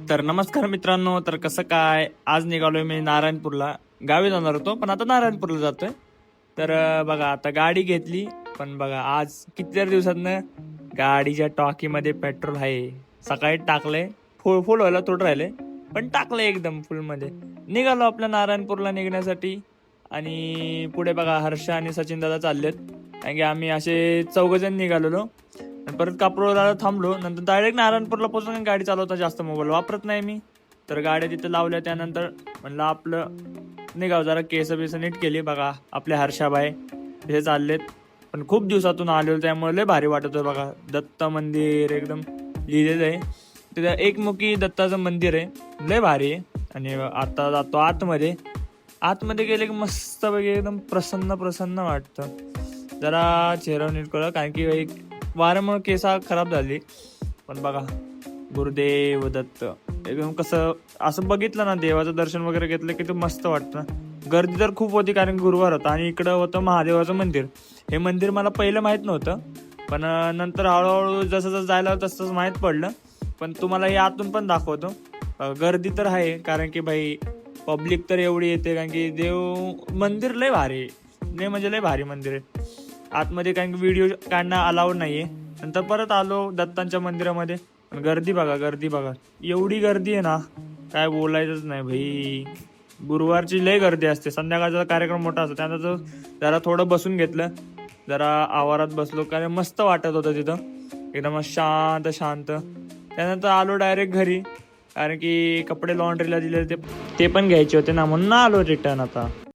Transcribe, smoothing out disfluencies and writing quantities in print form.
तर नमस्कार मित्रांनो. तर कसं काय, आज निघालोय मी नारायणपूरला. गावी जाणार होतो पण आता नारायणपूरला जातोय. तर बघा आता गाडी घेतली. पण बघा आज किती दिवसातनं गाडीच्या टॉकीमध्ये पेट्रोल आहे. सकाळी टाकलंय, फुल फुल व्हायला थोडं राहिले पण टाकलंय एकदम फुल मध्ये. निघालो आपल्या नारायणपूरला निघण्यासाठी. आणि पुढे बघा हर्ष आणि सचिन दादा चाललेत, कारण की आम्ही असे 4 जण निघालेलो. आणि परत कापरोला थांबलो, नंतर डायरेक्ट नारायणपूरला पोहोचून गाडी चालवता. जास्त मोबाईल वापरत नाही मी, तर गाड्या तिथे लावल्या. त्यानंतर म्हणलं आपलं निघाव, जरा केस बेस नीट केली. बघा आपले हर्षाबाई तिथे चाललेत, पण खूप दिवसातून आलेलो त्यामुळे लय भारी वाटत. बघा दत्त मंदिर एकदम लिहिलेलं आहे तिथे, एकमुखी दत्ताचं मंदिर आहे, लय भारी आहे. आणि आता जातो आतमध्ये. आतमध्ये गेले की मस्त पैकी एकदम प्रसन्न प्रसन्न वाटतं. जरा चेहरा नीट करा, कारण की एक वाऱ्यामुळे केसा खराब झाली. पण बघा गुरुदेव दत्त एकदम कसं असं बघितलं ना, देवाचं दर्शन वगैरे घेतलं की ते मस्त वाटतं. गर्दी तर खूप होती, कारण गुरुवार होता आणि इकडं होतं महादेवाचं मंदिर. हे मंदिर मला पहिलं माहीत नव्हतं, पण नंतर हळूहळू जसं जसं जायला तसंच माहीत पडलं. पण तुम्हाला हे आतून पण दाखवतो. गर्दी तर आहे, कारण की भाई पब्लिक तर एवढी येते, कारण की देव मंदिर लय भारी आहे. लय म्हणजे लय भारी मंदिर आहे. आतमध्ये काही व्हिडिओ काढणं अलाउड नाहीये. नंतर परत आलो दत्तांच्या मंदिरामध्ये. गर्दी बघा, गर्दी बघा, एवढी गर्दी आहे ना, काय बोलायचंच नाही भाई. गुरुवारची लय गर्दी असते. संध्याकाळचा कार्यक्रम मोठा असतो, त्यानंतर जरा थोडं बसून घेतलं, जरा आवारात बसलो, कारण मस्त वाटत होतं तिथं एकदम शांत शांत. त्यानंतर आलो डायरेक्ट घरी, कारण की कपडे लॉन्ड्रीला दिले ते पण घ्यायचे होते ना, म्हणून आलो रिटर्न आता.